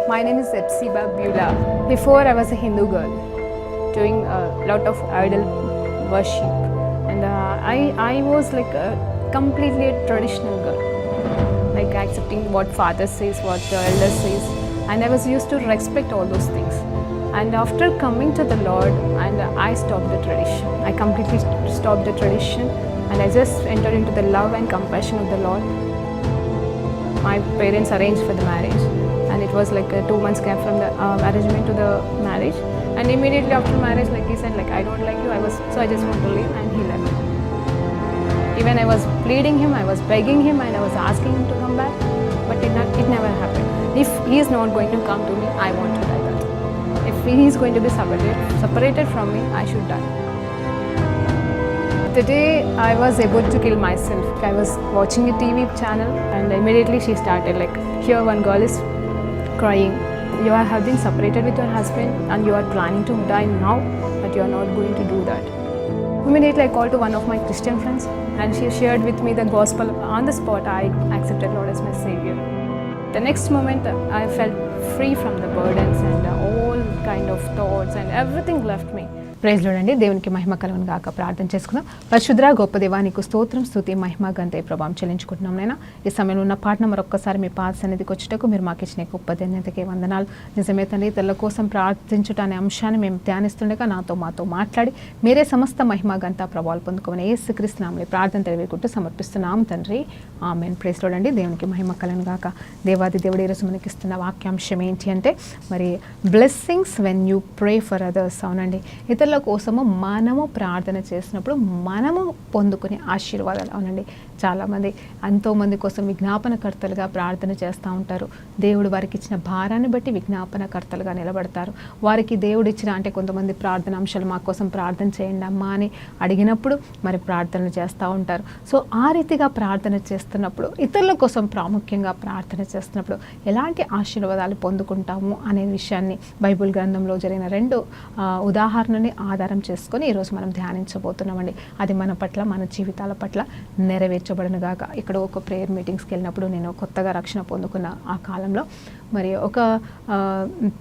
My name is Epsiba Beulah. Before I was a Hindu girl doing a lot of idol worship, and I was like a completely a traditional girl, like accepting what father says, what the elder says, and I was used to respect all those things. And after coming to the Lord, and I stopped the tradition. I completely stopped the tradition, and I just entered into the love and compassion of the Lord. My parents arranged for the marriage, and it was like a 2 months gap from the arrangement to the marriage. And immediately after marriage, like he said, like I don't like you. So I just want to leave, and he left. Even I was pleading him, I was begging him, and I was asking him to come back, but it never happened. If he is not going to come to me, I want to die. That if he is going to be separated from me, I should die. The day I was about to kill myself, I was watching a TV channel, and immediately she started like, here one girl is crying. You have been separated with your husband and you are planning to die now, but you are not going to do that. Immediately I called to one of my Christian friends, and she shared with me the gospel. On the spot, I accepted Lord as my Savior. The next moment, I felt free from the burdens and all kind of thoughts, and everything left me. Praise lord అండి. దేవునికి మహిమ కలుగును గాక. ప్రార్థన చేసుకుందాం. పరిశుద్ధ గొప్ప దేవా, నీకు స్తోత్రం, స్తుతి, మహిమ, ఘనత, ప్రభావం చెల్లించుకుంటున్నాం నైనా. ఈ సమయంలో ఉన్న పాటను మరొక్కసారి మీ పాద సన్నిధికి వచ్చుటకు మీరు మాకు ఇచ్చిన గొప్ప ధన్యతకే వందనాలు. నిజమే తండ్రి, ఇతరుల కోసం ప్రార్థించుట అనే అంశాన్ని మేము ధ్యానిస్తుండగా మాతో మాట్లాడి మీరే సమస్త మహిమ, ఘనత, ప్రభావాలు పొందుకోమని యేసుక్రీస్తు నామములో ప్రార్థన తెలియకుంటూ సమర్పిస్తున్నాం తండ్రి. ఆమేన్. ప్రైజ్ లార్డ్ అండి. దేవునికి మహిమ కలుగును గాక. దేవాది దేవుడు ఈరోజు మనకి ఇస్తున్న వాక్యాంశం ఏంటి అంటే, మరి blessings when you pray for others. అవునండి, ఇతరుల కోసము మనము ప్రార్థన చేసినప్పుడు మనము పొందుకునే ఆశీర్వాదాలు. అవునండి, చాలామంది ఎంతోమంది కోసం విజ్ఞాపనకర్తలుగా ప్రార్థన చేస్తూ ఉంటారు. దేవుడు వారికి ఇచ్చిన భారాన్ని బట్టి విజ్ఞాపనకర్తలుగా నిలబడతారు. వారికి దేవుడు ఇచ్చిన, అంటే కొంతమంది ప్రార్థన అంశాలు మా కోసం ప్రార్థన చేయండి అమ్మా అని అడిగినప్పుడు మరి ప్రార్థనలు చేస్తూ ఉంటారు. సో ఆ రీతిగా ప్రార్థన చేస్తున్నప్పుడు, ఇతరుల కోసం ప్రాముఖ్యంగా ప్రార్థన చేస్తున్నప్పుడు ఎలాంటి ఆశీర్వాదాలు పొందుకుంటాము అనే విషయాన్ని బైబిల్ గ్రంథంలో జరిగిన 2 ఉదాహరణని ఆధారం చేసుకొని ఈరోజు మనం ధ్యానించబోతున్నామండి. అది మన పట్ల, మన జీవితాల పట్ల నెరవేర్చబడును గాక. ఇక్కడ ఒక ప్రేయర్ మీటింగ్స్కి వెళ్ళినప్పుడు నేను కొత్తగా రక్షణ పొందుకున్న ఆ కాలంలో మరి ఒక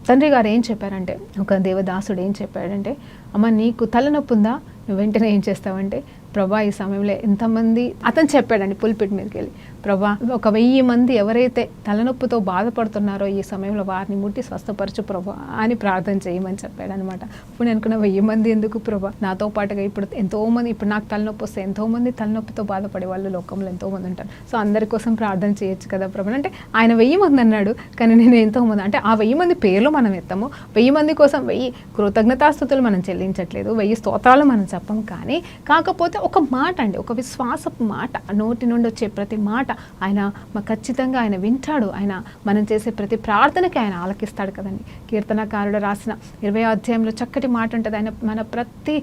తండ్రి గారు ఏం చెప్పారంటే, ఒక దేవదాసుడు ఏం చెప్పాడంటే, అమ్మ నీకు తలనొప్పి ఉందా, నువ్వు వెంటనే ఏం చేస్తావంటే, ప్రభా ఈ సమయంలో ఎంతమంది, అతను చెప్పాడండి పుల్పిట్ మీదకి వెళ్ళి, ప్రభా 1000 మంది ఎవరైతే తలనొప్పితో బాధపడుతున్నారో ఈ సమయంలో వారిని ముట్టి స్వస్థపరచు ప్రభా అని ప్రార్థన చేయమని చెప్పాడనమాట. ఇప్పుడు నేను అనుకున్న 1000 మంది ఎందుకు ప్రభా, నాతో పాటుగా ఇప్పుడు ఎంతోమంది, ఇప్పుడు నాకు తలనొప్పి వస్తే ఎంతోమంది తలనొప్పితో బాధపడే వాళ్ళు లోకంలో ఎంతోమంది ఉంటారు. సో అందరి కోసం ప్రార్థన చేయొచ్చు కదా ప్రభా అంటే, ఆయన 1000 మంది అన్నాడు, కానీ నేను ఎంతోమంది అంటే ఆ 1000 మంది పేర్లు మనం ఎత్తాము. 1000 మంది కోసం 1000 కృతజ్ఞతాస్తుతులు మనం చెల్లించట్లేదు, 1000 స్తోత్రాలు మనం చెప్పం. కానీ కాకపోతే ఒక మాట అండి, ఒక విశ్వాసపు మాట, నోటి నుండి వచ్చే ప్రతి మాట ఆయన ఖచ్చితంగా ఆయన వింటాడు. ఆయన మనం చేసే ప్రతి ప్రార్థనకి ఆయన ఆలకిస్తాడు కదండి. కీర్తనకారుడు రాసిన 20వ అధ్యాయంలో చక్కటి మాట ఉంటుంది, ఆయన మన ప్రతి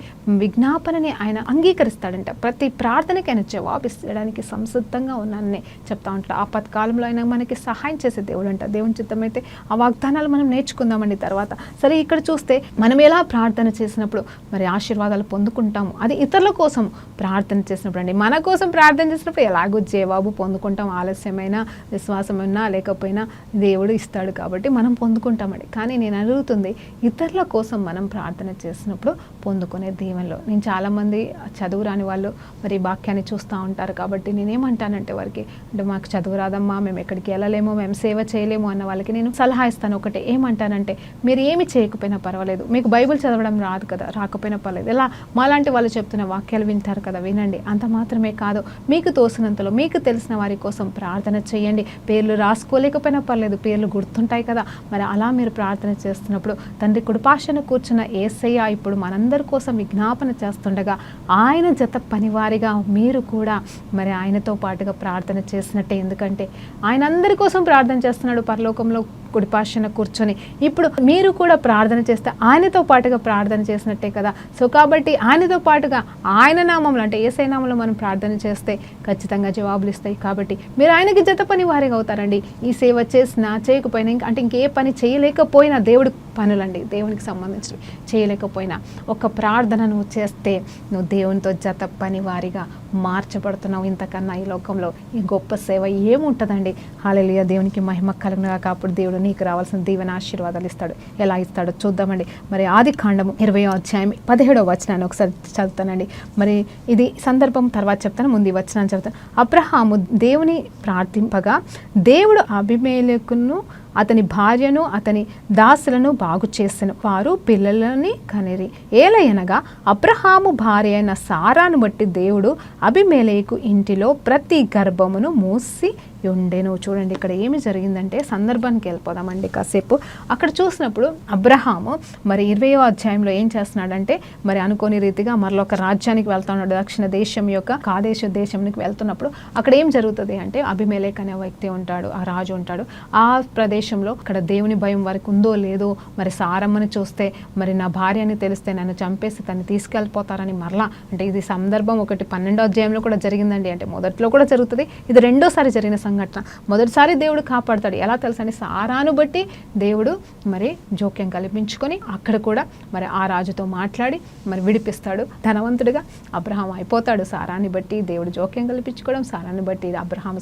విజ్ఞాపనని ఆయన అంగీకరిస్తాడంట. ప్రతి ప్రార్థనకి ఆయన జవాబు ఇచ్చడానికి సంసిద్ధంగా ఉన్నానని చెప్తా ఉంటాడు. ఆపత్కాలంలో ఆయన మనకి సహాయం చేసే దేవుడు అంట. దేవుని చిత్తమైతే ఆ వాగ్దానాలు మనం నేర్చుకుందామండి తర్వాత. సరే, ఇక్కడ చూస్తే మనం ఎలా ప్రార్థన చేసినప్పుడు మరి ఆశీర్వాదాలు పొందుకుంటాము, అది ఇతరుల కోసం ప్రార్థన చేసినప్పుడు అండి. మన కోసం ప్రార్థన చేసినప్పుడు ఎలాగో జవాబు పొందుకుంటాం. ఆలస్యమైనా, విశ్వాసమైనా లేకపోయినా దేవుడు ఇస్తాడు కాబట్టి మనం పొందుకుంటామండి. కానీ నేను అడుగుతుంది, ఇతరుల కోసం మనం ప్రార్థన చేసినప్పుడు పొందుకునే దీవెనలో. నేను చాలామంది చదువు రాని వాళ్ళు మరి వాక్యాన్ని చూస్తూ ఉంటారు కాబట్టి నేనేమంటానంటే వారికి, అంటే మాకు చదువు రాదమ్మా, మేము ఎక్కడికి వెళ్ళలేమో, మేము సేవ చేయలేము అన్న వాళ్ళకి నేను సలహా ఇస్తాను. ఒకటే ఏమంటానంటే, మీరు ఏమి చేయకపోయినా పర్వాలేదు, మీకు బైబిల్ చదవడం రాదు కదా, రాకపోయినా పర్లేదు, ఇలా మాలాంటి వాళ్ళు చెప్తున్న వాక్యాలు వింటారు కదా, వినండి. అంత మాత్రమే కాదు, మీకు తోసినంతలో మీకు తెలిసిన వారి కోసం ప్రార్థన చేయండి. పేర్లు రాసుకోలేకపోయినా పర్లేదు, పేర్లు గుర్తుంటాయి కదా. మరి అలా మీరు ప్రార్థన చేస్తున్నప్పుడు తండ్రి కుడిపార్శ్వన కూర్చున్న యేసయ్య ఇప్పుడు మనందరి కోసం విజ్ఞాపన చేస్తుండగా ఆయన జత పనివారిగా మీరు కూడా మరి ఆయనతో పాటుగా ప్రార్థన చేసినట్టే. ఎందుకంటే ఆయన అందరి కోసం ప్రార్థన చేస్తున్నాడు పరలోకంలో కుడిపార్శ్వన కూర్చొని. ఇప్పుడు మీరు కూడా ప్రార్థన చేస్తే ఆయనతో పాటుగా ప్రార్థన చేసినట్టే కదా. సో కాబట్టి ఆయనతో పాటుగా ఆయన నామంలో, అంటే యేసయ్య నామంలో మనం ప్రార్థన చేస్తే ఖచ్చితంగా జవాబులు ఇస్తాయి. కాబట్టి మీరు ఆయనకి జత పని వారిగా అవుతారండి. ఈ సేవ చేసినా చేయకపోయినా, అంటే ఇంకే పని చేయలేకపోయినా, దేవుడు పనులండి దేవునికి సంబంధించినవి చేయలేకపోయినా ఒక ప్రార్థన నువ్వు చేస్తే నువ్వు దేవునితో జత పని వారిగా మార్చబడుతున్నావు. ఇంతకన్నా ఈ లోకంలో ఈ గొప్ప సేవ ఏముంటుందండి. హల్లెలూయా, దేవునికి మహిమ కలుగును గాక. అప్పుడు దేవుడు నీకు రావాల్సిన దీవెన ఆశీర్వాదాలు ఇస్తాడు. ఎలా ఇస్తాడో చూద్దామండి. మరి ఆదికాండము 20వ అధ్యాయం 17వ వచనాన్ని ఒకసారి చదువుతానండి. మరి ఇది సందర్భం తర్వాత చెప్తాను, ముందు ఈ వచనాన్ని చెప్తాను. అబ్రహాము దేవుని ప్రార్థింపగా దేవుడు అబీమెలెకును అతని భార్యను అతని దాసులను బాగు చేసెను. వారు పిల్లలని కనిరి. ఏలయనగా అబ్రహాము భార్య అయిన సారాను బట్టి దేవుడు అబీమెలెకు ఇంటిలో ప్రతి గర్భమును మూసి ఉండెను. చూడండి ఇక్కడ ఏమి జరిగిందంటే, సందర్భానికి వెళ్ళిపోదామండి కాసేపు. అక్కడ చూసినప్పుడు అబ్రహాము మరి 20వ అధ్యాయంలో ఏం చేస్తున్నాడంటే, మరి అనుకోని రీతిగా మరొక రాజ్యానికి వెళ్తా ఉన్నాడు. దక్షిణ దేశం యొక్క కాదేశ దేశానికి వెళ్తున్నప్పుడు అక్కడ ఏం జరుగుతుంది అంటే, అబీమెలెకు అనే వ్యక్తి ఉంటాడు, ఆ రాజు ఉంటాడు. ఆ ప్రదేశంలో అక్కడ దేవుని భయం వారికి ఉందో లేదో, మరి సారమ్మని చూస్తే మరి నా భార్య అని తెలిస్తే నన్ను చంపేసి తను తీసుకెళ్ళిపోతారని మరలా, అంటే ఇది సందర్భం ఒకటి 12వ అధ్యాయంలో కూడా జరిగిందండి. అంటే మొదట్లో కూడా జరుగుతుంది, ఇది రెండోసారి జరిగిన సంఘటన. మొదటిసారి దేవుడు కాపాడతాడు. ఎలా తెలుసండి, సారాను బట్టి దేవుడు మరి జోక్యం కల్పించుకొని అక్కడ కూడా మరి ఆ రాజుతో మాట్లాడి మరి విడిపిస్తాడు. ధనవంతుడిగా అబ్రహాం అయిపోతాడు. సారాన్ని బట్టి దేవుడు జోక్యం కల్పించుకోవడం, సారాన్ని బట్టి అబ్రహాం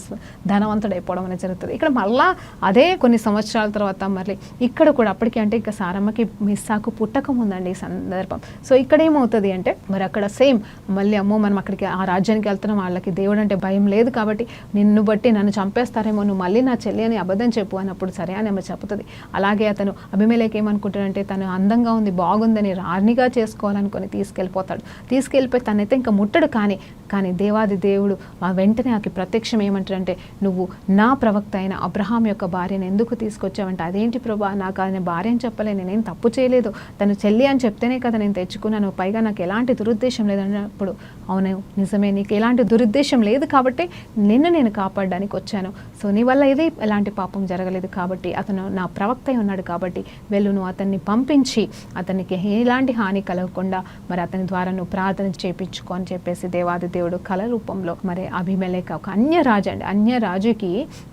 ధనవంతుడు అయిపోవడం అనేది జరుగుతుంది. ఇక్కడ మళ్ళా అదే కొన్ని సంవత్సరాల తర్వాత మళ్ళీ ఇక్కడ కూడా అప్పటికి అంటే ఇక సారమ్మకి ఇస్సాకు పుట్టక ముందండి ఈ సందర్భం. సో ఇక్కడ ఏమవుతుంది అంటే, మరి అక్కడ సేమ్ మళ్ళీ అమ్మో మనం అక్కడికి ఆ రాజ్యానికి వెళ్తున్నాం, వాళ్ళకి దేవుడు అంటే భయం లేదు కాబట్టి నిన్ను బట్టి నన్ను చంపేస్తారేమో, నువ్వు మళ్ళీ నా చెల్లి అని అబద్ధం చెప్పు అన్నప్పుడు సరే అని ఆమె చెప్తుంది. అలాగే అతను అబీమెలెకు ఏమనుకుంటాడంటే, తను అందంగా ఉంది బాగుందని రాణిగా చేసుకోవాలనుకొని తీసుకెళ్ళిపోతాడు. తీసుకెళ్ళిపోయి తనైతే ఇంకా ముట్టడు. కానీ దేవాది దేవుడు వెంటనే ఆకి ప్రత్యక్షం ఏమంటాడంటే, నువ్వు నా ప్రవక్త అయిన అబ్రహాం యొక్క భార్యను ఎందుకు తీసుకొచ్చావంటే, అదేంటి ప్రభా, నాకు ఆయన భార్య అని చెప్పలే, నేనేం తప్పు చేయలేదు, తను చెల్లి అని చెప్తేనే కదా నేను తెచ్చుకున్నాను, పైగా నాకు ఎలాంటి దురుద్దేశం లేదన్నప్పుడు, అవును నిజమే, నీకు ఎలాంటి దురుద్దేశం లేదు కాబట్టి నిన్ను నేను కాపాడడానికి వచ్చాను. సో నీ వల్ల ఏది ఎలాంటి పాపం జరగలేదు కాబట్టి, అతను నా ప్రవక్త అయి ఉన్నాడు కాబట్టి వెళ్ళు, నువ్వు అతన్ని పంపించి అతనికి ఎలాంటి హాని కలగకుండా మరి అతని ద్వారా నువ్వు ప్రార్థన చేయించుకో అని చెప్పేసి దేవాది దేవుడు కల రూపంలో మరి అబీమెలెకు ఒక అన్యరాజు అండి, అన్యరాజుకి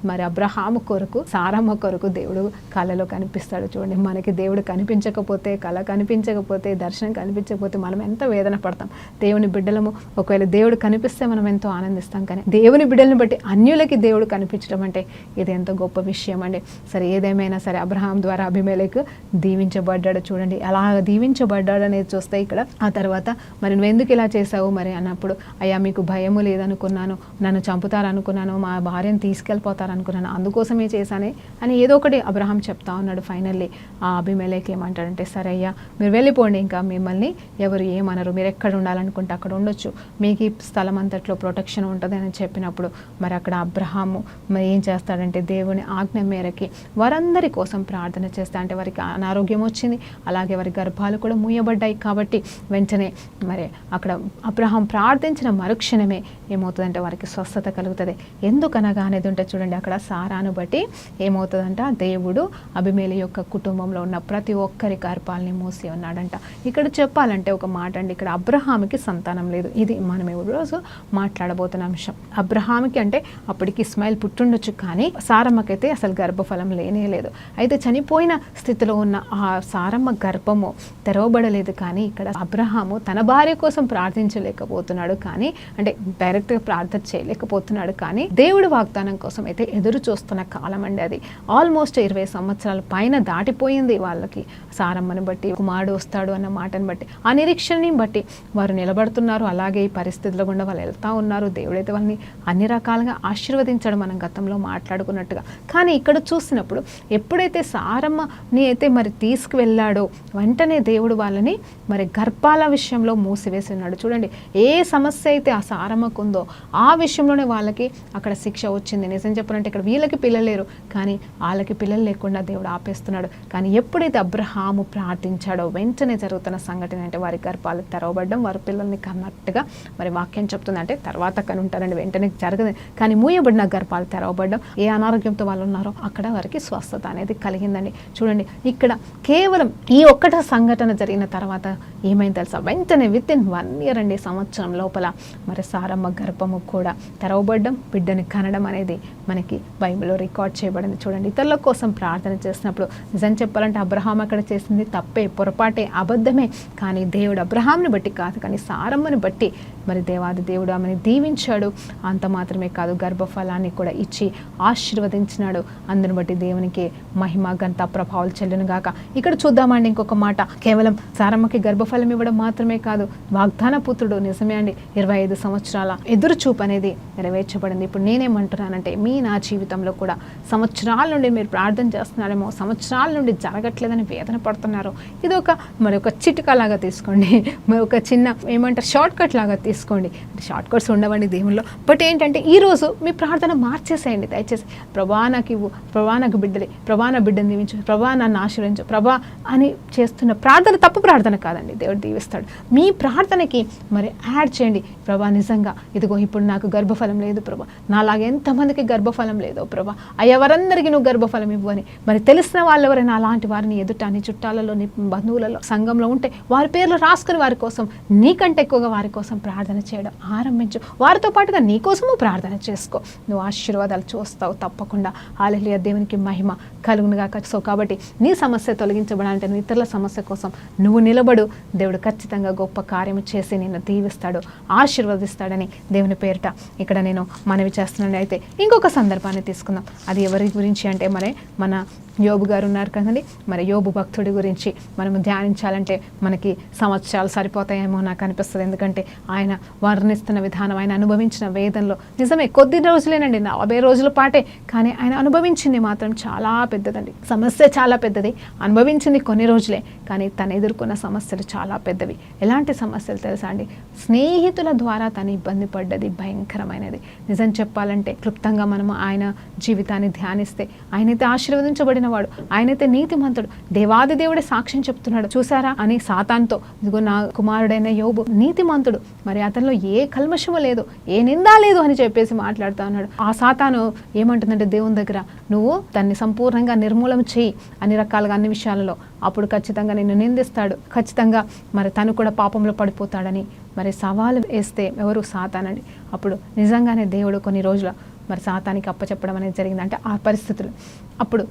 మరి అబ్రహాము కొరకు సారమ్మ కొరకు దేవుడు కళలో కనిపిస్తాడు. చూడండి, మనకి దేవుడు కనిపించకపోతే, కళ కనిపించకపోతే, దర్శనం కనిపించకపోతే మనం ఎంత వేదన పడతాం. దేవుని బిడ్డలము ఒకవేళ దేవుడు కనిపిస్తే మనం ఎంతో ఆనందిస్తాం. కానీ దేవుని బిడ్డలను బట్టి అన్యులకి దేవుడు కనిపించడం అంటే ఇది ఎంతో గొప్ప విషయం అండి. సరే ఏదేమైనా సరే అబ్రహాం ద్వారా అబీమెలెకు దీవించబడ్డాడు. చూడండి ఎలా దీవించబడ్డాడు అనేది చూస్తే ఇక్కడ. ఆ తర్వాత మరి నువ్వు ఎందుకు ఇలా చేసావు మరి అన్నప్పుడు, అయ్యా మీకు భయము లేదనుకున్నాను, నన్ను చంపుతారనుకున్నాను, మా భార్యను తీసుకెళ్ళిపోతారనుకున్నాను, అందుకోసమే చేశానే అని ఏదో ఒకటి అబ్రహాం చెప్తా ఉన్నాడు. ఫైనల్లీ ఆ అబీమెలెకు ఏమంటాడంటే, సరే అయ్యా మీరు వెళ్ళిపోండి, ఇంకా మిమ్మల్ని ఎవరు ఏమనరు, మీరు ఎక్కడ ఉండాలనుకుంటే అక్కడ ఉండొచ్చు, మీకు ఈ స్థలం అంతట్లో ప్రొటెక్షన్ ఉంటుంది అని చెప్పినప్పుడు మరి అక్కడ అబ్రహాము మరి ఏం చేస్తాడంటే, దేవుని ఆజ్ఞ మేరకి వారందరి కోసం ప్రార్థన చేస్తా, అంటే వారికి అనారోగ్యం వచ్చింది, అలాగే వారి గర్భాలు కూడా మూయబడ్డాయి కాబట్టి వెంటనే మరి అక్కడ అబ్రహాం ప్రార్థించిన మరుక్షణమే ఏమవుతుందంటే వారికి స్వస్థత కలుగుతుంది. ఎందుకనగా అనేది ఉంటే చూడండి, అక్కడ సారాను బట్టి ఏమవుతుందంట, దేవుడు అబీమెలెకు యొక్క కుటుంబంలో ఉన్న ప్రతి ఒక్కరి గర్భాలని మూసి ఉన్నాడంట. ఇక్కడ చెప్పాలంటే ఒక మాట అండి, ఇక్కడ అబ్రహాముకి సంతానం లేదు. ఇది మనం ఈరోజు మాట్లాడబోతున్న అంశం. అబ్రహాముకి అంటే అప్పటికి ఇస్మాయిల్ పుట్టుండొచ్చు, కానీ సారమ్మకైతే అసలు గర్భఫలం లేనే లేదు. అయితే చనిపోయిన స్థితిలో ఉన్న ఆ సారమ్మ గర్భము తెరవబడలేదు. కానీ ఇక్కడ అబ్రహాము తన భార్య కోసం ప్రార్థించలేకపోతున్నాడు, కానీ అంటే డైరెక్ట్గా ప్రార్థన చేయలేకపోతున్నాడు, కానీ దేవుడి వాగ్దానం కోసం అయితే ఎదురు చూస్తున్న కాలం అండి. అది ఆల్మోస్ట్ 20 సంవత్సరాల పైన దాటిపోయింది వాళ్ళకి. సారమ్మని బట్టి కుమారుడు వస్తాడు అన్న మాటను బట్టి, ఆ నిరీక్షణని బట్టి వారు నిలబడుతున్నారు. అలాగే ఈ పరిస్థితుల్లో గుండా వాళ్ళు వెళ్తూ ఉన్నారు. దేవుడైతే వాళ్ళని అన్ని రకాలుగా ఆశీర్వదించడం మనం గతంలో మాట్లాడుకున్నట్టుగా. కానీ ఇక్కడ చూసినప్పుడు ఎప్పుడైతే సారమ్మని అయితే మరి తీసుకువెళ్ళాడో వెంటనే దేవుడు వాళ్ళని మరి గర్భాల విషయంలో మూసివేసి ఉన్నాడు. చూడండి, ఏ సమస్య అయితే ఆ సారమ్మకు ఉందో ఆ విషయంలోనే వాళ్ళకి అక్కడ శిక్ష వచ్చింది. నిజం చెప్పాలంటే ఇక్కడ వీళ్ళకి పిల్లలు లేరు, కానీ వాళ్ళకి పిల్లలు లేకుండా దేవుడు ఆపేస్తున్నాడు. కానీ ఎప్పుడైతే అబ్రహాము ప్రార్థించాడో వెంటనే జరుగుతున్న సంఘటన అంటే వారి గర్భాలు తెరవబడ్డం, వారి పిల్లల్ని కన్నట్టుగా మరి వాక్యం చెప్తుంది. అంటే తర్వాత కనుంటారండి, వెంటనే జరగదు, కానీ మూయబడిన గర్భాలు తెరవబడ్డం, ఏ అనారోగ్యంతో వాళ్ళు ఉన్నారో అక్కడ వారికి స్వస్థత అనేది కలిగిందండి. చూడండి ఇక్కడ కేవలం ఈ ఒక్కట సంఘటన జరిగిన తర్వాత ఏమైంది తెలుసా, వెంటనే విత్-ఇన్ 1 year అండి, సంవత్సరం లోపల మరి సారమ్మ గర్భము కూడా తెరవబడ్డం, బిడ్డని కనడం అనేది మనకి బైబిల్లో రికార్డ్ చేయబడింది. చూడండి, ఇతరుల కోసం ప్రార్థన చేసినప్పుడు నిజం చెప్పాలంటే అబ్రహాం అక్కడ చేసింది తప్పే, పొరపాటే, అబద్ధమే. కానీ దేవుడు అబ్రహాంని బట్టి కాదు, కానీ సారమ్మని బట్టి మరి దేవాది దేవుడు ఆమెను దీవించాడు. అంత మాత్రమే కాదు, గర్భఫలాన్ని కూడా ఇచ్చి ఆశీర్వదించినాడు. అందుని బట్టి దేవునికి మహిమ ఘనత ప్రభావాలు చెల్లును గాక. ఇక్కడ చూద్దామండి ఇంకొక మాట, కేవలం సారమ్మకి గర్భఫలం ఇవ్వడం మాత్రమే కాదు, వాగ్దాన పుత్రుడు నిజమే అండి, 25 సంవత్సరాల ఎదురు చూపు అనేది నెరవేర్చబడింది. ఇప్పుడు నేనేమంటున్నానంటే నా జీవితంలో కూడా సంవత్సరాల నుండి మీరు ప్రార్థన చేస్తున్నారేమో, సంవత్సరాల నుండి జరగట్లేదని వేదన పడుతున్నారు. ఇది మరి ఒక చిటికా లాగా తీసుకోండి, మరి ఒక చిన్న ఏమంటారు షార్ట్ కట్ లాగా తీసుకోండి. షార్ట్ కట్స్ ఉండవండి దేవుల్లో. బట్ ఏంటంటే ఈరోజు మీ ప్రార్థన మార్చేసేయండి దయచేసి. ప్రభా నాకు ఇవ్వు, ప్రభా నాకు బిడ్డలే, ప్రభా నా బిడ్డను దీవించు, ప్రభా నన్ను ఆశీర్వదించు ప్రభా అని చేస్తున్న ప్రార్థన తప్పు ప్రార్థన కాదండి, దేవుడు దీవిస్తాడు. మీ ప్రార్థనకి మరి యాడ్ చేయండి, ప్రభా నిజంగా ఇదిగో ఇప్పుడు నాకు గర్భఫలం లేదు ప్రభా, నాలాగే ఎంతమందికి గర్భఫలం లేదో ప్రభా, ఎవరందరికీ నువ్వు గర్భఫలం ఇవ్వని, మరి తెలిసిన వాళ్ళు ఎవరైనా అలాంటి వారిని ఎదుట నీ చుట్టాలలో నీ బంధువులలో సంఘంలో ఉంటే వారి పేర్లు రాసుకుని వారి కోసం నీకంటే ఎక్కువగా వారి కోసం ప్రార్థన చేయడం ఆరంభించు. వారితో పాటుగా నీ కోసము ప్రార్థన చేసుకో, నువ్వు ఆశీర్వాదాలు చూస్తావు తప్పకుండా. హల్లెలూయా, దేవునికి మహిమ కలుగునుగాక. సో కాబట్టి నీ సమస్య తొలగించబడాలంటే నువ్వు ఇతరుల సమస్య కోసం నువ్వు నిలబడు, దేవుడు ఖచ్చితంగా గొప్ప కార్యము చేసి నిన్ను దీవిస్తాడు, ఆశీర్వదిస్తాడని దేవుని పేరిట ఇక్కడ నేను మనవి చేస్తున్నాను. అయితే ఇంకొక సందర్భాన్ని తీసుకుందాం. అది ఎవరి గురించి అంటే మన యోబు గారు ఉన్నారు కదండి, మరి యోబు భక్తుడి గురించి మనము ధ్యానించాలంటే మనకి సంవత్సరాలు సరిపోతాయేమో నాకు అనిపిస్తుంది. ఎందుకంటే ఆయన వర్ణిస్తున్న విధానం, ఆయన అనుభవించిన వేదనలో నిజమే కొద్ది రోజులేనండి, 40 రోజుల పాటే, కానీ ఆయన అనుభవించింది మాత్రం చాలా పెద్దదండి. సమస్య చాలా పెద్దది, అనుభవించింది కొన్ని రోజులే, కానీ తను ఎదుర్కొన్న సమస్యలు చాలా పెద్దవి. ఎలాంటి సమస్యలు తెలుసా అండి, స్నేహితుల ద్వారా తను ఇబ్బంది పడ్డది భయంకరమైనది. నిజం చెప్పాలంటే క్లుప్తంగా మనము ఆయన జీవితాన్ని ధ్యానిస్తే ఆయనైతే ఆశీర్వదించబడిన వాడు, ఆయనైతే నీతిమంతుడు, దేవాది దేవుడే సాక్ష్యం చెప్తున్నాడు చూసారా అని సాతానుతో, ఇదిగో నా కుమారుడైన యోబు నీతిమంతుడు, మరి అతనిలో ఏ కల్మషము లేదు, ఏ నిందా లేదు అని చెప్పేసి మాట్లాడుతూ ఉన్నాడు. ఆ సాతాను ఏమంటుందంటే దేవుని దగ్గర నువ్వు దాన్ని సంపూర్ణంగా నిర్మూలన చేయి అన్ని రకాలుగా అన్ని విషయాలలో, అప్పుడు ఖచ్చితంగా నిన్ను నిందిస్తాడు, ఖచ్చితంగా మరి తను కూడా పాపంలో పడిపోతాడని మరి సవాలు వేస్తే ఎవరు సాతానండి. అప్పుడు నిజంగానే దేవుడు కొన్ని రోజుల మరి సాతానికి అప్పచెప్పడం అనేది జరిగింది. అంటే ఆ పరిస్థితులు అప్పుడు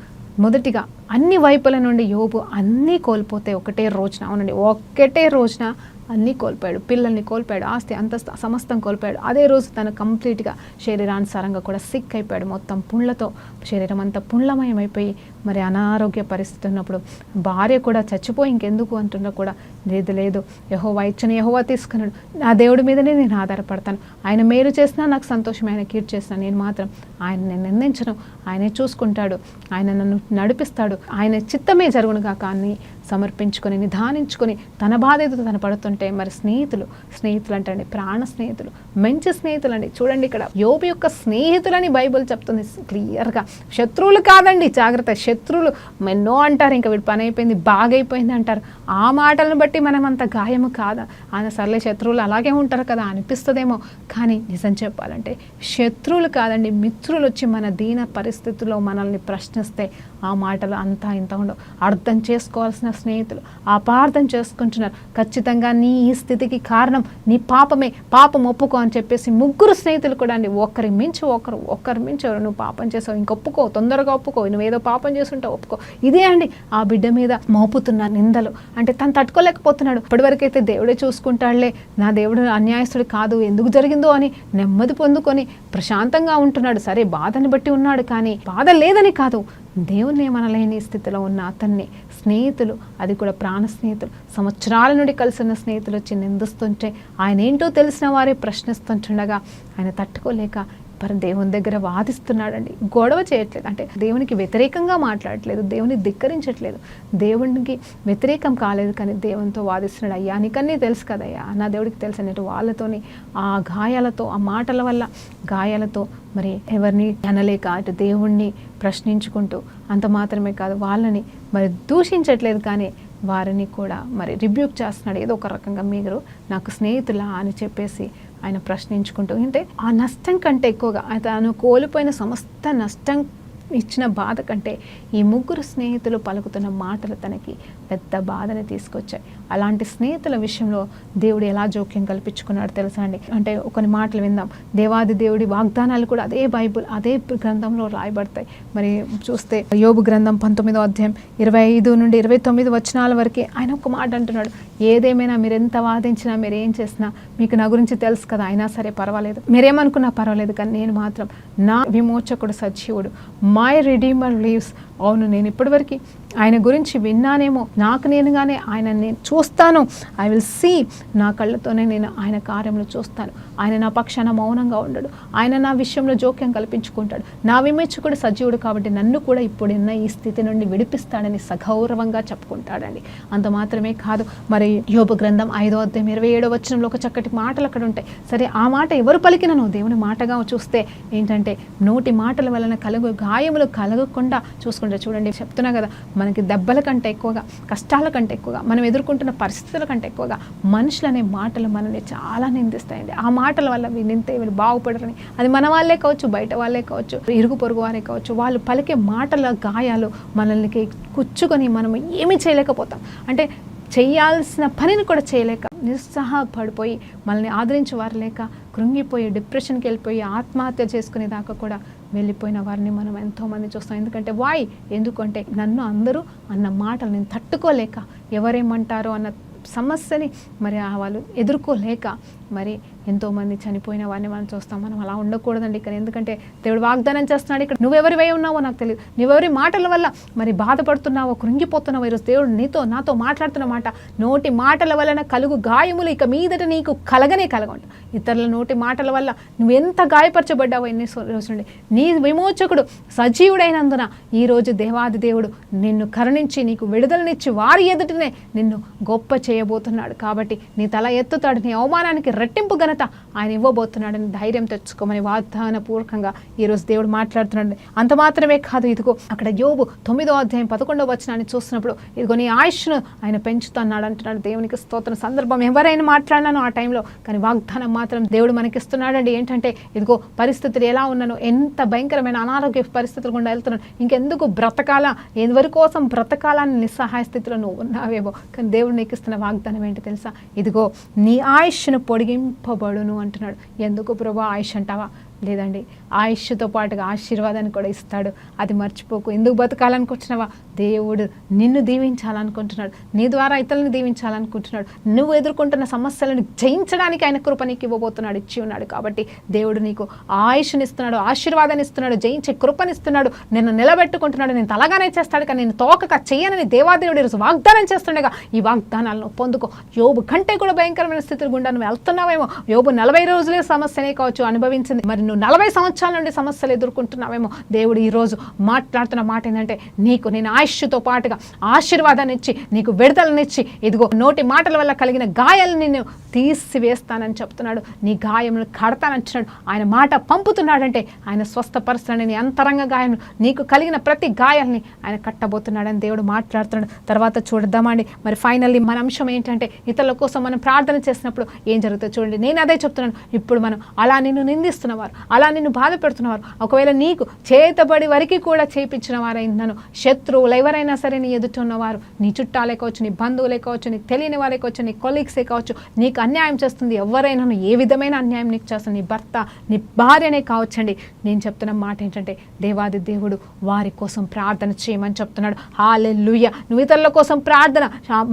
మొదటిగా అన్ని వైపుల నుండి యోబు అన్నీ కోల్పోతే ఒకటే రోజున, అవునండి ఒకటే రోజున అన్నీ కోల్పోయాడు, పిల్లల్ని కోల్పోయాడు, ఆస్తి అంతస్తు సమస్తం కోల్పోయాడు. అదే రోజు తను కంప్లీట్గా శరీరానుసారంగా కూడా సిక్ అయిపోయాడు, మొత్తం పుండ్లతో శరీరం అంతా పుండ్లమయమైపోయి మరి అనారోగ్య పరిస్థితి ఉన్నప్పుడు భార్య కూడా చచ్చిపోయి ఇంకెందుకు అంటున్నా కూడా లేదు యెహోవా ఇచ్చని యెహోవా తీసుకున్నాడు, నా దేవుడి మీదనే నేను ఆధారపడతాను, ఆయన మేలు చేసినా నాకు సంతోషం, ఆయన కీడు చేసినా నేను మాత్రం ఆయన నిందించను, ఆయనే చూసుకుంటాడు, ఆయన నన్ను నడిపిస్తాడు, ఆయన చిత్తమే జరుగునుగా కానీ సమర్పించుకొని నిదానించుకొని తన బాధ్యత తను పడుతుంటే మరి స్నేహితులు అంటే ప్రాణ స్నేహితులు, మంచి స్నేహితులు అండి. చూడండి ఇక్కడ యోబు యొక్క స్నేహితులని బైబిల్ చెప్తుంది క్లియర్గా. శత్రువులు కాదండి, జాగ్రత్త, శత్రువులు ఎన్నో అంటారు, ఇంకా వీడి పని అయిపోయింది బాగైపోయింది అంటారు. ఆ మాటలను బట్టి మనం అంత గాయము కాదా, ఆయన సర్లే శత్రువులు అలాగే ఉంటారు కదా అనిపిస్తుందేమో, కానీ నిజం చెప్పాలంటే శత్రువులు కాదండి, మిత్రులు వచ్చి మన దీన పరిస్థితుల్లో మనల్ని ప్రశ్నిస్తే ఆ మాటలు అంతా ఇంత ఉండవు. అర్థం చేసుకోవాల్సిన స్నేహితులు అపార్థం చేసుకుంటున్నారు. ఖచ్చితంగా నీ ఈ స్థితికి కారణం నీ పాపమే, పాపం ఒప్పుకో అని చెప్పేసి ముగ్గురు స్నేహితులు కూడా అండి, ఒకరి మించి ఒకరు నువ్వు పాపం చేసావు ఇంకొప్పుకో, తొందరగా ఒప్పుకో, నువ్వేదో పాపం చేస్తుంటావు ఒప్పుకో. ఇదే అండి ఆ బిడ్డ మీద మోపుతున్న నిందలు. అంటే తను తట్టుకోలేకపోతున్నాడు. ఇప్పటివరకైతే దేవుడే చూసుకుంటాడులే, నా దేవుడు అన్యాయస్తుడు కాదు, ఎందుకు జరిగిందో అని నెమ్మది పొందుకొని ప్రశాంతంగా ఉంటున్నాడు. సరే బాధని బట్టి ఉన్నాడు, కానీ బాధ లేదని కాదు, దేవుణ్ణి మనలేని స్థితిలో ఉన్న అతన్ని స్నేహితులు, అది కూడా ప్రాణ స్నేహితులు, సంవత్సరాల నుండి కలిసిన స్నేహితులు వచ్చి నిందిస్తుంటే ఆయన ఏంటో తెలిసిన వారే ప్రశ్నిస్తుంటుండగా ఆయన తట్టుకోలేక దేవుని దగ్గర వాదిస్తున్నాడండి. గొడవ చేయట్లేదు, అంటే దేవునికి వ్యతిరేకంగా మాట్లాడట్లేదు, దేవుని ధిక్కరించట్లేదు, దేవునికి వ్యతిరేకం కాలేదు, కానీ దేవునితో వాదిస్తున్నాడు. అయ్యా నీకన్నీ తెలుసు కదయ్యా, నా దేవుడికి తెలుసు అన్నట్టు వాళ్ళతోని ఆ గాయాలతో, ఆ మాటల వల్ల గాయాలతో మరి ఎవరిని అనలేక అటు దేవుణ్ణి ప్రశ్నించుకుంటూ, అంత మాత్రమే కాదు వాళ్ళని మరి దూషించట్లేదు, కానీ వారిని కూడా మరి రిబ్యూక్ చేస్తున్నాడు. ఏదో ఒక రకంగా మీరు నాకు స్నేహితులా అని చెప్పేసి ఆయన ప్రశ్నించుకుంటూ అంటే ఆ నష్టం కంటే ఎక్కువగా తను కోల్పోయిన సమస్త నష్టం ఇచ్చిన బాధ కంటే ఈ ముగ్గురు స్నేహితులు పలుకుతున్న మాటలు తనకి పెద్ద బాధని తీసుకొచ్చాయి. అలాంటి స్నేహితుల విషయంలో దేవుడు ఎలా జోక్యం కల్పించుకున్నాడు తెలుసా అండి? అంటే కొన్ని మాటలు విందాం. దేవాది దేవుడి వాగ్దానాలు కూడా అదే బైబుల్ అదే గ్రంథంలో రాయబడతాయి. మరి చూస్తే యోబు గ్రంథం 19వ అధ్యాయం 25 నుండి 29 వచనాల వరకు ఆయన ఒక మాట అంటున్నాడు, ఏదేమైనా మీరు ఎంత వాదించినా మీరు ఏం చేసినా మీకు నా గురించి తెలుసు కదా, అయినా సరే పర్వాలేదు, మీరేమనుకున్నా పర్వాలేదు, కానీ నేను మాత్రం నా విమోచకుడు సజీవుడు, మై రిడీమర్ లీవ్స్. అవును, నేను ఇప్పటివరకు ఆయన గురించి విన్నానేమో, నాకు నేనుగానే ఆయన నేను చూస్తాను, ఐ విల్ సీ, నా కళ్ళతోనే నేను ఆయన కార్యములు చూస్తాను. ఆయన నా పక్షాన మౌనంగా ఉండడు, ఆయన నా విషయంలో జోక్యం కల్పించుకుంటాడు. నా విమోచకుడు సజీవుడు కాబట్టి నన్ను కూడా ఇప్పుడున్న ఈ స్థితి నుండి విడిపిస్తాడని సగౌరవంగా చెప్పుకుంటాడండి. అంత మాత్రమే కాదు, మరి యోబు గ్రంథం 5వ అధ్యాయం 27వ వచనంలో ఒక చక్కటి మాటలు అక్కడ ఉంటాయి. సరే, ఆ మాట ఎవరు పలికినను దేవుని మాటగా చూస్తే ఏంటంటే, నోటి మాటల వలన గాయములు కలగకుండా చూసుకుంటారు. చూడండి, చెప్తున్నా కదా, మనకి దెబ్బల కంటే ఎక్కువగా, కష్టాల కంటే ఎక్కువగా, మనం ఎదుర్కొంటున్న పరిస్థితుల కంటే ఎక్కువగా మనుషులు అనే మాటలు మనల్ని చాలా నిందిస్తాయండి. ఆ మాటల వల్ల నిందితే వీళ్ళు బాగుపడరని, అది మన వాళ్ళే కావచ్చు, బయట వాళ్ళే కావచ్చు, ఇరుగు పొరుగు వారే కావచ్చు, వాళ్ళు పలికే మాటల గాయాలు మనల్ని కుచ్చుకొని మనం ఏమీ చేయలేకపోతాం. అంటే చేయాల్సిన పనిని కూడా చేయలేక నిరుత్సాహపడిపోయి మనల్ని ఆదరించే వారు లేక కృంగిపోయి డిప్రెషన్కి వెళ్ళిపోయి ఆత్మహత్య చేసుకునే దాకా కూడా వెళ్ళిపోయిన వారిని మనం ఎంతోమంది చూస్తాం. ఎందుకంటే నన్ను అందరూ అన్న మాటలు నేను తట్టుకోలేక, ఎవరేమంటారో అన్న సమస్యని మరి వాళ్ళు ఎదుర్కోలేక మరి ఎంతోమంది చనిపోయిన వారిని మనం చూస్తాం. మనం అలా ఉండకూడదండి ఇక్కడ. ఎందుకంటే దేవుడు వాగ్దానం చేస్తున్నాడు, ఇక్కడ నువ్వెవరివై ఉన్నావో నాకు తెలియదు, నువ్వెవరి మాటల వల్ల మరి బాధపడుతున్నావో, కృంగిపోతున్నావో, ఈరోజు దేవుడు నాతో మాట్లాడుతున్న మాట, నోటి మాటల వలన కలుగు గాయములు ఇక మీదట నీకు కలగంట. ఇతరుల నోటి మాటల వల్ల నువ్వెంత గాయపరచబడ్డావో ఎన్ని రోజులుండి, నీ విమోచకుడు సజీవుడైనందున ఈరోజు దేవాది దేవుడు నిన్ను కరుణించి నీకు విడుదలనిచ్చి వారి ఎదుటనే నిన్ను గొప్ప చేయబోతున్నాడు. కాబట్టి నీ తల ఎత్తుతాడు, నీ అవమానానికి రెట్టింపు ఘనత ఆయన ఇవ్వబోతున్నాడని ధైర్యం తెచ్చుకోమని వాగ్దానపూర్వకంగా ఈరోజు దేవుడు మాట్లాడుతున్నాడు. అంత మాత్రమే కాదు, ఇదిగో అక్కడ యోబు 9వ అధ్యాయం 11వ వచనాన్ని చూసినప్పుడు, ఇదిగో నీ ఆయుష్ను ఆయన పెంచుతున్నాడు అంటున్నాడు. దేవునికి స్తోత్రం. సందర్భం ఎవరైనా మాట్లాడినాను ఆ టైంలో, కానీ వాగ్దానం మాత్రం దేవుడు మనకిస్తున్నాడండి. ఏంటంటే, ఇదిగో పరిస్థితులు ఎలా ఉన్నాను, ఎంత భయంకరమైన అనారోగ్య పరిస్థితులు గుండా వెళ్తున్నాను, ఇంకెందుకు బ్రతకాలా, ఎవరి కోసం బ్రతకాలని నిస్సహాయ స్థితిలో నువ్వు ఉన్నావేమో, కానీ దేవుడు నీకు ఇస్తున్న వాగ్దానం ఏంటి తెలుసా? ఇదిగో నీ ఆయుష్ను పొడిగింపబడును అంటున్నాడు. ఎందుకు ప్రభు ఆయుష్ అంటావా? లేదండి, ఆయుష్తో పాటుగా ఆశీర్వాదాన్ని కూడా ఇస్తాడు. అది మర్చిపోకు. ఎందుకు బతకాలనుకుంటున్నావా? దేవుడు నిన్ను దీవించాలనుకుంటున్నాడు, నీ ద్వారా ఇతరులను దీవించాలనుకుంటున్నాడు. నువ్వు ఎదుర్కొంటున్న సమస్యలను జయించడానికి ఆయన కృప నీకు ఇవ్వబోతున్నాడు, ఇచ్చి ఉన్నాడు. కాబట్టి దేవుడు నీకు ఆయుష్ని ఇస్తున్నాడు, ఆశీర్వాదాన్ని ఇస్తున్నాడు, జయించే కృపనిస్తున్నాడు, నిన్ను నిలబెట్టుకుంటున్నాడు. నేను తలగానే చేస్తాడు కానీ నేను తోకక చెయ్యనని దేవాదేవుడు ఈరోజు వాగ్దానం చేస్తుండగా ఈ వాగ్దానాలను పొందుకో. యోబు కంటే కూడా భయంకరమైన స్థితులు గుండా నువ్వు వెళ్తున్నావేమో. యోబు 40 రోజులే సమస్యనే కావచ్చు అనుభవించింది, మరి నువ్వు 40 సంవత్సరాల నుండి సమస్యలు ఎదుర్కొంటున్నావేమో. దేవుడు ఈరోజు మాట్లాడుతున్న మాట ఏంటంటే, నేను ఆయుష్తో పాటుగా ఆశీర్వాదాన్ని ఇచ్చి నీకు విడుదలనిచ్చి, ఇదిగో నోటి మాటల వల్ల కలిగిన గాయాలను నేను తీసివేస్తానని చెప్తున్నాడు. నీ గాయములను కడతానంటున్నాడు. ఆయన మాట పంపుతున్నాడంటే ఆయన స్వస్థపరుస్తాడని, నీ అంతరంగ గాయం, నీకు కలిగిన ప్రతి గాయాలని ఆయన కట్టబోతున్నాడని దేవుడు మాట్లాడుతున్నాడు. తర్వాత చూద్దామండి, మరి ఫైనల్లీ మన అంశం ఏంటంటే, ఇతరుల కోసం మనం ప్రార్థన చేసినప్పుడు ఏం జరుగుతుందో చూడండి. నేను అదే చెప్తున్నాను. ఇప్పుడు మనం అలా నిన్ను నిందిస్తున్నవారు, అలా నిన్ను బాధ పెడుతున్నవారు, ఒకవేళ నీకు చేతబడి వరకు కూడా చేయించిన వారైనాను, శత్రువులు ఎవరైనా సరే నీ ఎదుట ఉన్నవారు, నీ చుట్టాలే కావచ్చు, నీ బంధువులే కావచ్చు, నీకు తెలియని వారే కావచ్చు, నీ కొలీగ్సే కావచ్చు, నీకు అన్యాయం చేస్తుంది ఎవరైనా, ఏ విధమైన అన్యాయం నీకు చేస్తుంది, నీ భర్త, నీ భార్యనే కావచ్చండి. నేను చెప్తున్న మాట ఏంటంటే, దేవాది దేవుడు వారి కోసం ప్రార్థన చేయమని చెప్తున్నాడు. హల్లెలూయా. నువ్వు ఇతరుల కోసం ప్రార్థన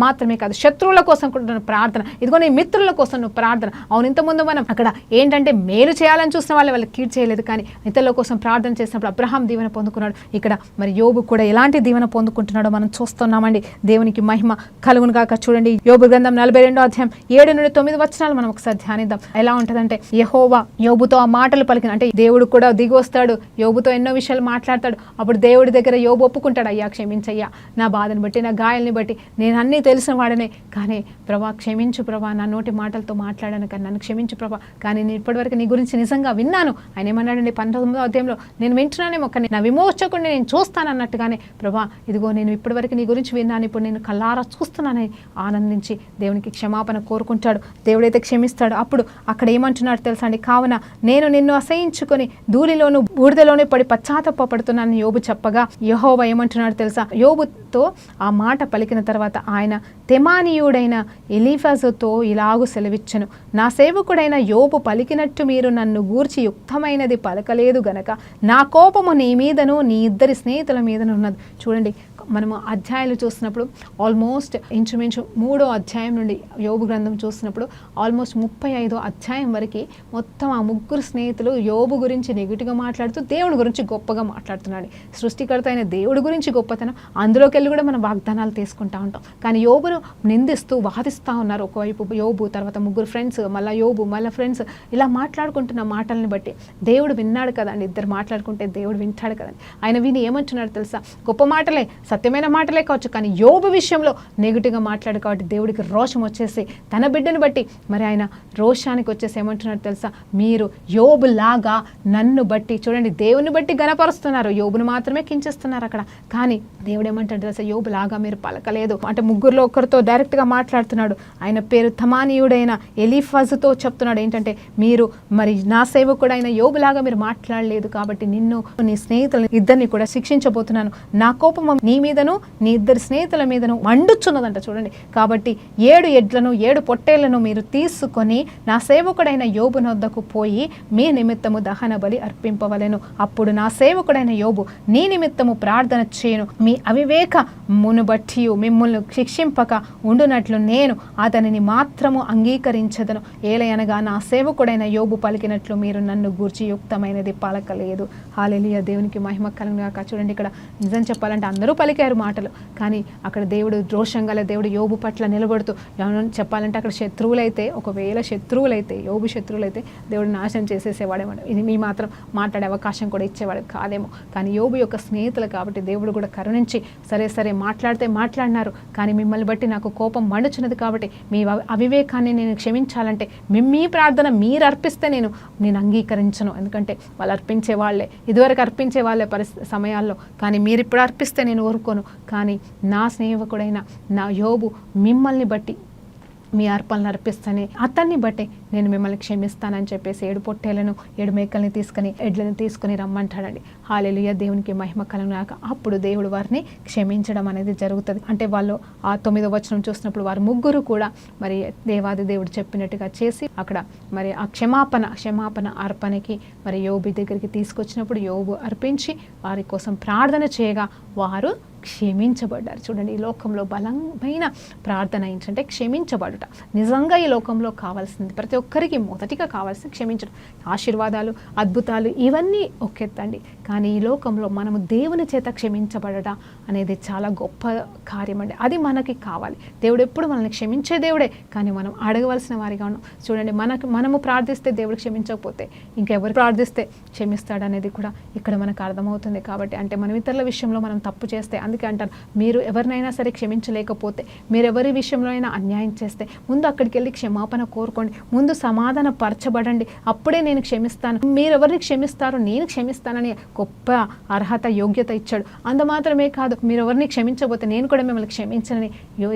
మాత్రమే కాదు, శత్రువుల కోసం కూడా ప్రార్థన. ఇదిగో నీ మిత్రుల కోసం నువ్వు ప్రార్థన. అవును, ఇంతకుముందు మనం అక్కడ ఏంటంటే మేలు చేయాలని చూసిన వాళ్ళకి కీడు చేయలేదు, కానీ ఇతరుల కోసం ప్రార్థన చేసినప్పుడు అబ్రహాం దీవెన పొందుకున్నాడు. ఇక్కడ మరి యోబు కూడా ఎలాంటి దీవెన పొందుకుంటున్నాడో మనం చూస్తున్నామండి. దేవునికి మహిమ కలుగును గాక. చూడండి, యోబు గ్రంథం 42వ అధ్యాయం 7 నుండి 9 వచనాలు మనం ఒకసారి ధ్యానిద్దాం. ఎలా ఉంటుందంటే, యెహోవా యోబుతో ఆ మాటలు పలికిన, అంటే దేవుడు కూడా దిగి వస్తాడు, యోబుతో ఎన్నో విషయాలు మాట్లాడతాడు. అప్పుడు దేవుడి దగ్గర యోబు ఒప్పుకుంటాడు, అయ్యా క్షమించయ్యా, నా బాధను బట్టి, నా గాయాలని బట్టి నేను అన్నీ తెలిసిన వాడనే, కానీ ప్రభా క్షమించు ప్రభా, నా నోటి మాటలతో మాట్లాడాను కానీ నన్ను క్షమించు ప్రభా, కానీ నేను ఇప్పటివరకు నీ గురించి నిజంగా విన్నాను, విన్నాను. ఆయన ఏమన్నాడండి 19వ అధ్యాయంలో, నేను వింటున్నానేమో కానీ నా విమోచకుడిని నేను చూస్తాను అన్నట్టుగానే, ప్రభా ఇదిగో నేను ఇప్పటివరకు నీ గురించి విన్నాను, ఇప్పుడు నేను కళ్ళారా చూస్తున్నానని ఆనందించి దేవునికి క్షమాపణ కోరుకుంటాడు. దేవుడైతే క్షమిస్తాడు. అప్పుడు అక్కడ ఏమంటున్నాడు తెలుసా అండి, కావున నేను నిన్ను అసహించుకొని ధూళిలోను బూడిదలోనే పడి పశ్చాత్తాపపడుతున్నానని యోబు చెప్పగా యెహోవా ఏమంటున్నాడు తెలుసా, యోబుతో ఆ మాట పలికిన తర్వాత ఆయన తెమానీయుడైన ఎలీఫజుతో ఇలాగు సెలవిచ్చెను, నా సేవకుడైన యోబు పలికినట్టు మీరు నన్ను గూర్చి యుక్తమైనది పలకలేదు గనక నా కోపము నీ మీదను నీ ఇద్దరి స్నేహితుల మీదను ఉన్నది. చూడండి, మనము అధ్యాయాలు చూసినప్పుడు ఆల్మోస్ట్ ఇంచుమించు 3వ అధ్యాయం నుండి యోబు గ్రంథం చూసినప్పుడు ఆల్మోస్ట్ 35వ అధ్యాయం వరకు మొత్తం ఆ ముగ్గురు స్నేహితులు యోబు గురించి నెగిటివ్గా మాట్లాడుతూ దేవుడి గురించి గొప్పగా మాట్లాడుతున్నాడు. సృష్టికర్త అయిన దేవుడి గురించి గొప్పతనం, అందులోకి వెళ్ళి కూడా మనం వాగ్దానాలు తీసుకుంటూ ఉంటాం. కానీ యోబును నిందిస్తూ వాదిస్తూ ఉన్నారు. ఒకవైపు యోబు, తర్వాత ముగ్గురు ఫ్రెండ్స్, మళ్ళీ యోబు, మళ్ళీ ఫ్రెండ్స్, ఇలా మాట్లాడుకుంటున్న మాటల్ని బట్టి దేవుడు విన్నాడు కదండి. ఇద్దరు మాట్లాడుకుంటే దేవుడు వింటాడు కదండి. ఆయన విని ఏమంటున్నాడు తెలుసా, గొప్ప మాటలే, సత్యమైన మాటలే కావచ్చు, కానీ యోబు విషయంలో నెగిటివ్గా మాట్లాడు కాబట్టి దేవుడికి రోషం వచ్చేసి తన బిడ్డను బట్టి మరి ఆయన రోషానికి వచ్చేసి ఏమంటున్నాడు తెలుసా, మీరు యోబు లాగా నన్ను బట్టి, చూడండి దేవుని బట్టి గణపరుస్తున్నారు, యోబును మాత్రమే కించేస్తున్నారు అక్కడ. కానీ దేవుడు ఏమంటాడు తెలుసా, యోబు లాగా మీరు పలకలేదు అంటే ముగ్గురులో ఒకరితో డైరెక్ట్గా మాట్లాడుతున్నాడు. ఆయన పేరు తమానీయుడైన ఎలీఫజుతో చెప్తున్నాడు ఏంటంటే, మీరు మరి నా సేవకుడైన యోబులాగా మీరు మాట్లాడలేదు కాబట్టి నిన్ను నీ స్నేహితులను ఇద్దరిని కూడా శిక్షించబోతున్నాను, నా కోపం నీ మీదను నీ ఇద్దరు స్నేహితుల మీదను మండుచున్నదంట. చూడండి, కాబట్టి 7 ఎడ్లను 7 పొట్టేళ్లను మీరు తీసుకొని నా సేవకుడైన యోబు నొద్దకు పోయి మీ నిమిత్తము దహన బలి అర్పింపవలెను. అప్పుడు నా సేవకుడైన యోబు నీ నిమిత్తము ప్రార్థన చేయను, మీ అవివేకమును బట్టి మిమ్మల్ని శిక్షింపక ఉండునట్లు నేను అతనిని మాత్రము అంగీకరించదను. ఏలయనగా నా సేవకుడైన యోబు పలికినట్లు మీరు నన్ను గూర్చి యుక్తమైనది పలకలేదు. హల్లెలూయా, దేవునికి మహిమ కలుగును గాక. చూడండి, ఇక్కడ నిజం చెప్పాలంటే అందరూ పలికారు మాటలు, కానీ అక్కడ దేవుడు రోషంగా దేవుడు యోబు పట్ల నిలబడుతూ, చెప్పాలంటే అక్కడ శత్రువులైతే, ఒకవేళ శత్రువులైతే, యోబు శత్రువులైతే దేవుడు నాశనం చేసేసేవాడేమో, ఇది మీ మాత్రం మాట్లాడే అవకాశం కూడా ఇచ్చేవాడు కాదేమో. కానీ యోబు యొక్క స్నేహితులు కాబట్టి దేవుడు కూడా కరుణించి సరే మాట్లాడితే మాట్లాడినారు, కానీ మిమ్మల్ని బట్టి నాకు కోపం మండుచున్నది కాబట్టి మీ అవివేకాన్ని నేను క్షమించాలంటే మీ ప్రార్థన మీరు అర్పిస్తే నేను అంగీకరించను. ఎందుకంటే వాళ్ళు అర్పించే వాళ్ళే, ఇదివరకు అర్పించే వాళ్ళే సమయాల్లో, కానీ మీరు ఇప్పుడు అర్పిస్తే నేను ఊరుకోను. కానీ నా స్నేహితుడైన నా యోబు మిమ్మల్ని బట్టి మీ అర్పణలు అర్పిస్తానే, అతన్ని బట్టి నేను మిమ్మల్ని క్షమిస్తానని చెప్పేసి 7 పొట్టేలను 7 మేకల్ని తీసుకొని ఎడ్లను తీసుకొని రమ్మంటాడండి. హల్లెలూయా, దేవునికి మహిమ కలుగుగాక. అప్పుడు దేవుడు వారిని క్షమించడం అనేది జరుగుతుంది. అంటే వాళ్ళు ఆ 9వ వచనం చూసినప్పుడు వారు ముగ్గురు కూడా మరి దేవాది దేవుడు చెప్పినట్టుగా చేసి అక్కడ మరి ఆ క్షమాపణ అర్పణకి మరి యోబు దగ్గరికి తీసుకొచ్చినప్పుడు యోబు అర్పించి వారి కోసం ప్రార్థన చేయగా వారు క్షమించబడ్డారు. చూడండి, ఈ లోకంలో బలమైన ప్రార్థన ఏంటంటే క్షమించబడుట. నిజంగా ఈ లోకంలో కావాల్సింది, ప్రతి ఒక్కరికి మొదటిగా కావాల్సింది క్షమించడం. ఆశీర్వాదాలు, అద్భుతాలు ఇవన్నీ ఒకెత్తండి, కానీ ఈ లోకంలో మనము దేవుని చేత క్షమించబడట అనేది చాలా గొప్ప కార్యం అండి. అది మనకి కావాలి. దేవుడు ఎప్పుడు మనల్ని క్షమించే దేవుడే, కానీ మనం అడగవలసిన వారిగా ఉన్నాం. చూడండి, మనము ప్రార్థిస్తే దేవుడు క్షమించకపోతే ఇంకెవరు ప్రార్థిస్తే క్షమిస్తాడు అనేది కూడా ఇక్కడ మనకు అర్థమవుతుంది. కాబట్టి అంటే మనం ఇతరుల విషయంలో మనం తప్పు చేస్తే, అందుకే అంటారు, మీరు ఎవరినైనా సరే క్షమించలేకపోతే, మీరు ఎవరి విషయంలో అయినా అన్యాయం చేస్తే ముందు అక్కడికి వెళ్ళి క్షమాపణ కోరుకోండి, ముందు సమాధాన పరచబడండి, అప్పుడే నేను క్షమిస్తాను, మీరు ఎవరిని క్షమిస్తారో నేను క్షమిస్తానని గొప్ప అర్హత యోగ్యత ఇచ్చాడు. అంత మాత్రమే కాదు, మీరు ఎవరిని క్షమించకపోతే నేను కూడా మిమ్మల్ని క్షమించనని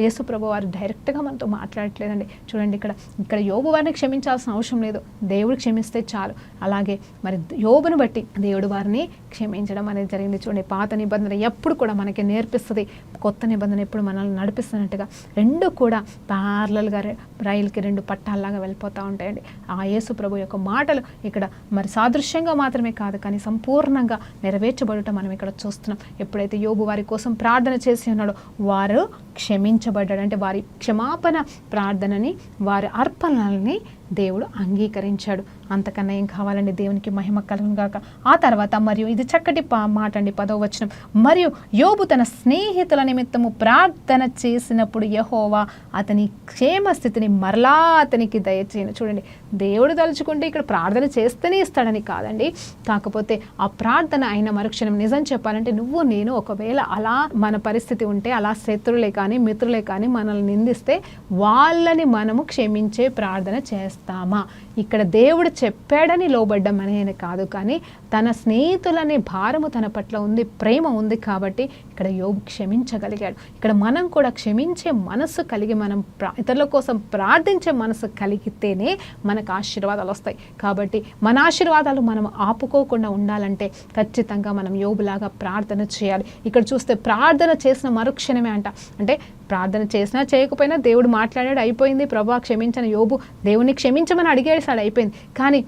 యేసు ప్రభు వారు డైరెక్ట్గా మనతో మాట్లాడట్లేదండి. చూడండి, ఇక్కడ యోబు వారిని క్షమించాల్సిన అవసరం లేదు, దేవుడు క్షమిస్తే చాలు. అలాగే మరి యోబును బట్టి దేవుడు వారిని క్షమించడం అనేది జరిగింది. చూడండి, పాత నిబంధన ఎప్పుడు కూడా మనకి నేర్పిస్తుంది, కొత్త నిబంధన ఎప్పుడు మనల్ని నడిపిస్తున్నట్టుగా రెండు కూడా ప్యారలల్గా రైలుకి 2 పట్టాల్లాగా వెళ్ళిపోతూ ఉంటాయండి. ఆ యేసు ప్రభు యొక్క మాటలు ఇక్కడ మరి సాదృశ్యంగా మాత్రమే కాదు, కానీ సంపూర్ణంగా నెరవేర్చబడటం మనం ఇక్కడ చూస్తున్నాం. ఎప్పుడైతే యోబు వారి కోసం ప్రార్థన చేసి ఉన్నాడో వారు క్షమించబడ్డాడు. అంటే వారి క్షమాపణ ప్రార్థనని, వారి అర్పణల్ని దేవుడు అంగీకరించాడు. అంతకన్నా ఏం కావాలండి? దేవునికి మహిమ కలుగును గాక. ఆ తర్వాత మరియు ఇది చక్కటి మాట అండి, 10వ వచనం, మరియు యోబు తన స్నేహితుల నిమిత్తము ప్రార్థన చేసినప్పుడు యెహోవా అతని క్షేమ స్థితిని మరలా అతనికి దయచేయను. చూడండి, దేవుడు తలుచుకుంటే ఇక్కడ ప్రార్థన చేస్తేనే ఇస్తాడని కాదండి, కాకపోతే ఆ ప్రార్థన అయిన మరుక్షణం నిజం చెప్పాలంటే నువ్వు నేను ఒకవేళ అలా మన పరిస్థితి ఉంటే, అలా శత్రులే కానీ మిత్రులే కానీ మనల్ని నిందిస్తే వాళ్ళని మనము క్షమించే ప్రార్థన చేస్తామా? ఇక్కడ దేవుడు చెప్పాడని లోబడ్డం అనేది కాదు, కానీ తన స్నేహితులనే భారము తన పట్ల ఉంది, ప్రేమ ఉంది కాబట్టి ఇక్కడ యోబు క్షమించగలిగాడు. ఇక్కడ మనం కూడా క్షమించే మనసు కలిగి మనం ఇతరుల కోసం ప్రార్థించే మనసు కలిగితేనే మనకు ఆశీర్వాదాలు వస్తాయి. కాబట్టి మన ఆశీర్వాదాలు మనం ఆపుకోకుండా ఉండాలంటే ఖచ్చితంగా మనం యోబులాగా ప్రార్థన చేయాలి. ఇక్కడ చూస్తే ప్రార్థన చేసిన మరుక్షణమే అంటే ప్రార్థన చేసినా చేయకపోయినా దేవుడు మాట్లాడాడు, అయిపోయింది. ప్రభువా క్షమించని యోబు దేవుని క్షమించమని అడిగేసాడు, అయిపోయింది. కానీ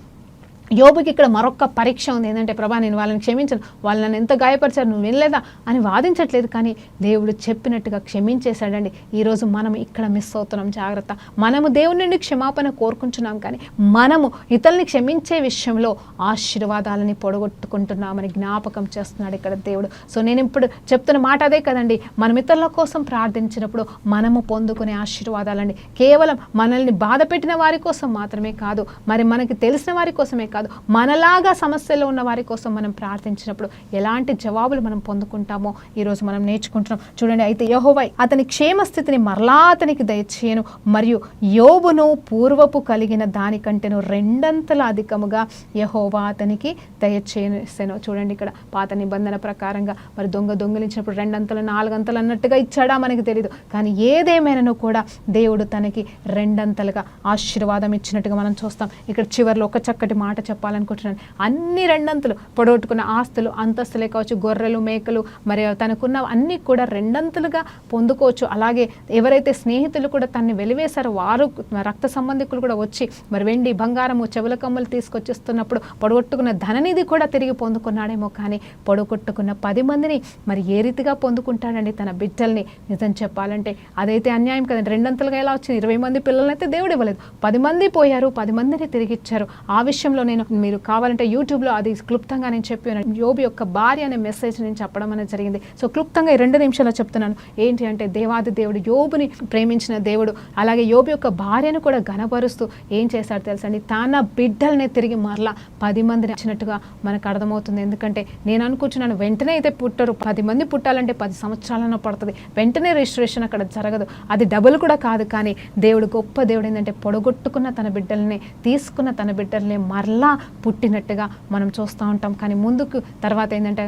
యోబుకి ఇక్కడ మరొక పరీక్ష ఉంది. ఏంటంటే ప్రభా నేను వాళ్ళని క్షమించను, వాళ్ళు నన్ను ఎంత గాయపరిచారు నువ్వు వినలేదా అని వాదించట్లేదు, కానీ దేవుడు చెప్పినట్టుగా క్షమించేశాడండి. ఈరోజు మనం ఇక్కడ మిస్ అవుతున్నాం, జాగ్రత్త. మనము దేవుని నుండి క్షమాపణ కోరుకుంటున్నాం, కానీ మనము ఇతరుల్ని క్షమించే విషయంలో ఆశీర్వాదాలని పొడగొట్టుకుంటున్నామని జ్ఞాపకం చేస్తున్నాడు ఇక్కడ దేవుడు. సో నేను ఇప్పుడు చెప్తున్న మాట అదే కదండి, మనం ఇతరుల కోసం ప్రార్థించినప్పుడు మనము పొందుకునే ఆశీర్వాదాలండి కేవలం మనల్ని బాధ పెట్టిన వారి కోసం మాత్రమే కాదు, మరి మనకి తెలిసిన వారి కోసమే కాదు, మనలాగా సమస్యలో ఉన్న వారి కోసం మనం ప్రార్థించినప్పుడు ఎలాంటి జవాబులు మనం పొందుకుంటామో ఈరోజు మనం నేర్చుకుంటున్నాం. చూడండి, అయితే యెహోవా అతని క్షేమస్థితిని మరలా అతనికి దయచేయను, మరియు యోబును పూర్వపు కలిగిన దానికంటేను రెండంతల అధికముగా యెహోవా అతనికి దయచేయను. చూడండి, ఇక్కడ పాత నిబంధన ప్రకారంగా మరి దొంగిలించినప్పుడు రెండంతలు నాలుగంతలు అన్నట్టుగా ఇచ్చాడా మనకి తెలియదు, కానీ ఏదేమైనాను కూడా దేవుడు తనకి రెండంతలుగా ఆశీర్వాదం ఇచ్చినట్టుగా మనం చూస్తాం. ఇక్కడ చివరిలో ఒక చక్కటి మాట చెప్పాలనుకుంటున్నాను. అన్ని రెండంతలు పొడగొట్టుకున్న ఆస్తులు, అంతస్తులే కావచ్చు, గొర్రెలు, మేకలు, మరి తనకున్న అన్ని కూడా రెండంతలుగా పొందుకోవచ్చు. అలాగే ఎవరైతే స్నేహితులు కూడా తనని వెలివేశారో వారు రక్త సంబంధికులు కూడా వచ్చి మరి వెండి, బంగారము, చెవుల కమ్మలు తీసుకొచ్చిస్తున్నప్పుడు పొడగొట్టుకున్న ధననిధి కూడా తిరిగి పొందుకున్నాడేమో, కానీ పొడగొట్టుకున్న 10 మందిని మరి ఏ రీతిగా పొందుకుంటాడండి తన బిడ్డల్ని. నిజం చెప్పాలంటే అదైతే అన్యాయం కదండి. రెండంతలుగా ఎలా వచ్చింది? 20 మంది పిల్లలనైతే దేవుడు ఇవ్వలేదు, 10 మంది పోయారు, 10 మందిని తిరిగి ఇచ్చారు. ఆ విషయంలో నేను మీరు కావాలంటే యూట్యూబ్లో అది క్లుప్తంగా నేను చెప్పాను. యోబు యొక్క భార్య అనే మెసేజ్ నేను చెప్పడం అనేది జరిగింది. సో క్లుప్తంగా ఈ 2 నిమిషాల్లో చెప్తున్నాను. ఏంటి అంటే దేవాది దేవుడు యోబుని ప్రేమించిన దేవుడు అలాగే యోబు యొక్క భార్యను కూడా ఘనపరుస్తూ ఏం చేశాడు తెలుసండి, తన బిడ్డల్ని తిరిగి మరలా 10 మందిని ఇచ్చినట్టుగా మనకు అర్థమవుతుంది. ఎందుకంటే నేను అనుకుంటున్నాను వెంటనే అయితే పుట్టరు, 10 మంది పుట్టాలంటే 10 సంవత్సరాలన్నా పడుతుంది, వెంటనే రిజిస్ట్రేషన్ అక్కడ జరగదు, అది డబుల్ కూడా కాదు. కానీ దేవుడు గొప్ప దేవుడు ఏంటంటే పొడగొట్టుకున్న తన బిడ్డల్ని తీసుకున్న తన బిడ్డల్ని మరలా పుట్టినట్టుగా మనం చూస్తూ ఉంటాం. కానీ ముందుకు తర్వాత ఏంటంటే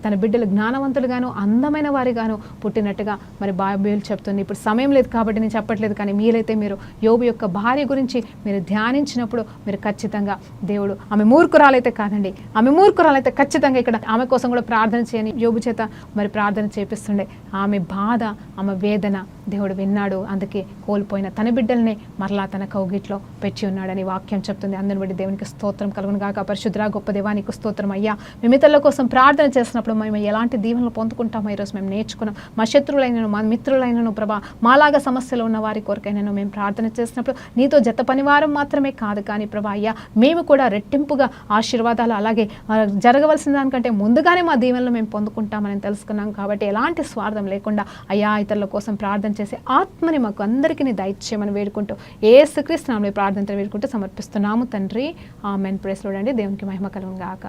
తన బిడ్డలు జ్ఞానవంతులుగాను అందమైన వారిగాను పుట్టినట్టుగా మరి బైబిల్ చెప్తుంది. ఇప్పుడు సమయం లేదు కాబట్టి నేను చెప్పట్లేదు, కానీ మీరు యోబు యొక్క భార్య గురించి మీరు ధ్యానించినప్పుడు మీరు ఖచ్చితంగా దేవుడు ఆమె మూర్ఖురాలైతే కాదండి, ఆమె మూర్ఖురాలైతే ఖచ్చితంగా ఇక్కడ ఆమె కోసం కూడా ప్రార్థన చేయని యోబు చేత మరి ప్రార్థన చేపిస్తుండే. ఆమె బాధ, ఆమె వేదన దేవుడు విన్నాడు. అందుకే కోల్పోయిన తన బిడ్డల్ని మరలా తన కౌగిట్లో పెట్టి ఉన్నాడని వాక్యం చెప్తుంది. అందరిని బట్టి దేవునికి స్తోత్రం కలుగును గాక. పరిశుద్ధ గొప్ప దేవానికి స్తోత్రం. అయ్యా మేము ఇతరుల కోసం ప్రార్థన చేసినప్పుడు మేము ఎలాంటి దీవెనలు పొందుకుంటామో ఈరోజు మేము నేర్చుకున్నాం. మా శత్రువులైనను మా మిత్రులైనను ప్రభా, మాలాగా సమస్యలు ఉన్న వారి కొరకైనాను మేము ప్రార్థన చేసినప్పుడు నీతో జత పనివారం మాత్రమే కాదు, కానీ ప్రభా అయ్యా మేము కూడా రెట్టింపుగా ఆశీర్వాదాలు అలాగే జరగవలసిన దానికంటే ముందుగానే మా దీవెనలు మేము పొందుకుంటామని తెలుసుకున్నాం. కాబట్టి ఎలాంటి స్వార్థం లేకుండా అయ్యా ఇతరుల కోసం ప్రార్థన చేసే ఆత్మని మాకు అందరికీ దయచేయమని వేడుకుంటూ యేసుక్రీస్తు నామములో ప్రార్థన వేడుకుంటూ సమర్పిస్తున్నాము తండ్రి. ఆమేన్. ప్రైజ్ లార్డ్ అండి. దేవునికి మహిమ కలుగును గాక.